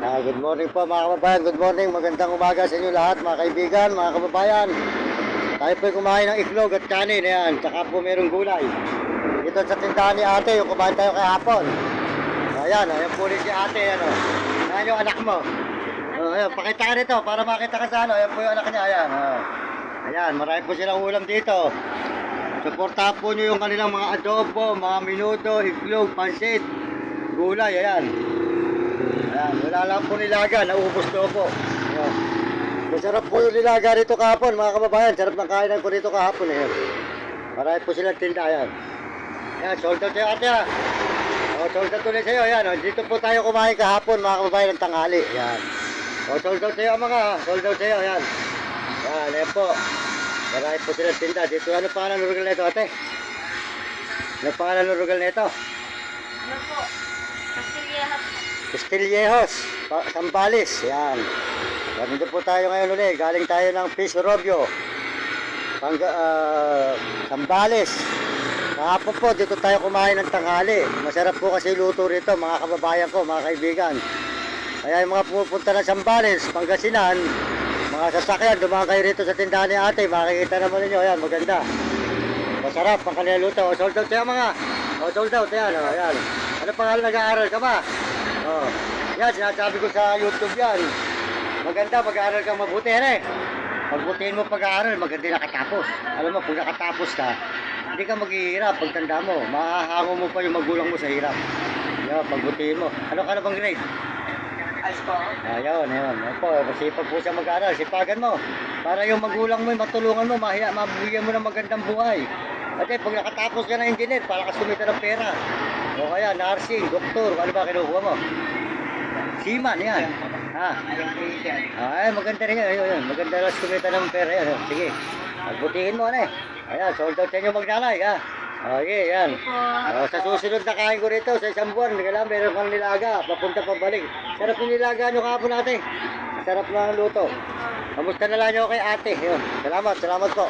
Good morning po mga kababayan, good morning, magandang umaga sa inyo lahat mga kaibigan, mga kababayan. Tayo po kumain ng iklog at kanin, ayan, tsaka po merong gulay. Dito sa tindahan ni ate, yung kumain tayo kahapon. Ayan, ayan po rin si ate, ano. Ayan yung anak mo. Ayan, pakita ka nito para makita ka sa ano, ayan po yung anak niya, ayan. Ayan, marami po silang ulam dito. Suportahan po nyo yung kanilang mga adobo, mga minuto, iklog, pansit, gulay, ayan. Ayan, wala lang po nilaga, naubos daw po. Ayan. Masarap po yung nilaga rito kahapon mga kababayan. Sarap ng kainan ko rito kahapon eh. Marami po silang tinda, ayan. Ayan, sold out sa'yo ate ha. O, sold out ulit sa'yo, ayan. O, dito po tayo kumain kahapon mga kababayan ng tanghali. Ayan. O, sold out sa'yo mga, sold out sa'yo, ayan. Ayan, ayan po. Marami po silang tinda. Dito, ano pangalan ng lugar na ito ate? Ano pangalan ng lugar na ito? Ano po? Castillejos, Sambales, yan. Nandito po tayo ngayon ulit. Galing tayo ng Fish Robio, Sambales. Kahapon po, dito tayo kumain ng tanghali. Masarap po kasi luto rito, mga kababayan ko, mga kaibigan. Kaya yung mga pumupunta ng Sambales, Pangasinan, mga sasakyan, dumaan kayo rito sa tindahan ni ate. Makikita naman ninyo, ayan, maganda. Masarap ang kanila luto. O, sold out tayo mga. O, sold out, ayan, o, ayan. Ano pangalan, nag-aaral ka ba? Oh, yan, sinasabi ko sa YouTube yan. Maganda, mag-aaral kang mabuti, eh. Pagbutihin mo pag-aaral, maganda nakatapos. Alam mo, pag nakatapos ka, hindi ka maghihirap pagtanda mo. Mahahango mo pa yung magulang mo sa hirap. Yan, pagbutihin mo. Ano ka na bang grade? Ayos po. Ayun, ayun. Opo, masipag po siya mag-aaral. Sipagan mo. Para yung magulang mo, matulungan mo, mabigyan mo ng magandang buhay. Kasi pag nakatapos ka ng engineer, para ka sumita ng pera. O kaya, nursing, doktor, ano ba kinukuha mo? Seaman, yan. Ha? Ay, maganda rin yan. Ayun, maganda lang sumita ng pera yan. Sige, pagbutihin mo, ano eh. Ayan, sold out sa inyo magnanay, ha? Okay, yan. Sa susunod na kain ko rito, sa isang buwan, kailangan meron kang nilaga, papunta pabalik. Sarap yung nilaga nyo kahapon natin. Sarap na ang luto. Kamusta na lang nyo kay ate. Yun. Salamat, salamat po.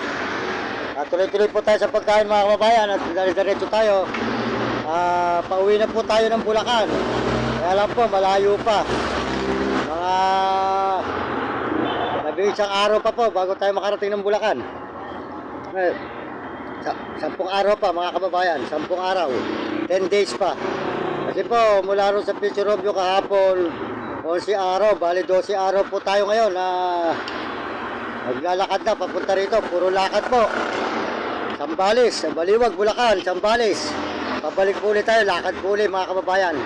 At tuloy-tuloy po tayo sa pagkain mga kababayan at diretso tayo. Pauwi na po tayo ng Bulacan. Kaya lang po, malayo pa. Mga isang araw pa po bago tayo makarating ng Bulacan. 10 araw pa mga kababayan, 10 araw, 10 days pa. Kasi po, mula ron sa Fish Robio kahapon, 11 araw, bali 12 araw po tayo ngayon na naglalakad na papunta rito, puro lakad po. Sambales, Baliwag, Bulacan, Sambales. Pabalik po ulit tayo, lakad po ulit mga kababayan.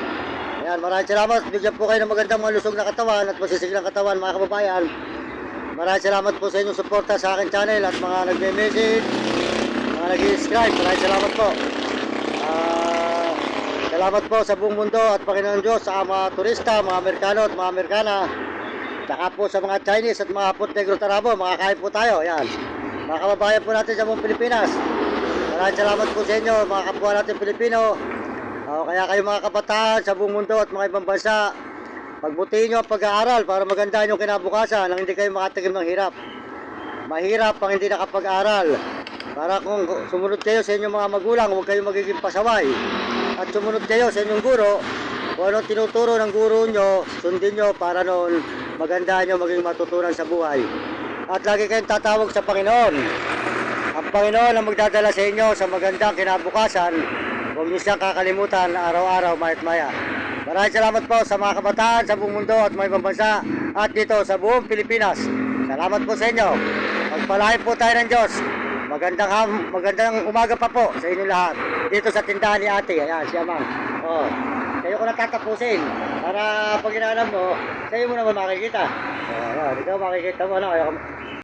Ayan, maraming salamat. Bigyan po kayo ng magandang malusog na katawan at masisiglang katawan mga kababayan. Maraming salamat po sa inyong suporta sa akin channel at mga nagme-message, mga nag-subscribe. Maraming salamat po. Salamat po sa buong mundo at Panginoon Diyos sa mga turista, mga Amerikano at mga Amerikana. Saka po sa mga Chinese at mga Hapon Negro Tarabo, makakain po tayo. Ayan. Mga kababayan po natin sa buong Pilipinas. Maraming salamat po sa inyo, mga kapwa natin Pilipino. Kaya kayo mga kabataan sa buong mundo at mga ibang bansa, pagbutihin nyo ang pag-aaral para magandaan yung kinabukasan nang hindi kayo makatikim ng hirap. Mahirap ang hindi nakapag-aaral. Para kung sumunod kayo sa inyong mga magulang, huwag kayong magiging pasaway. At sumunod kayo sa inyong guro, kung anong tinuturo ng guro nyo, sundin nyo para noon magandaan nyo maging matutunan sa buhay. At lagi kayong tatawag sa Panginoon. Ang Panginoon ang magdadala sa inyo sa magandang kinabukasan. Huwag niyo siyang kakalimutan araw-araw, mayat maya. Maraming salamat po sa mga kabataan sa buong mundo at mga ibang bansa at dito sa buong Pilipinas. Salamat po sa inyo. Pagpalain po tayo ng Diyos. Magandang umaga pa po sa inyo lahat. Dito sa tindahan ni ate. Ayan, siya ma'am. Kayo ko natatapusin. Para pag inaalam mo, sa'yo mo naman makikita. Ikaw makikita mo.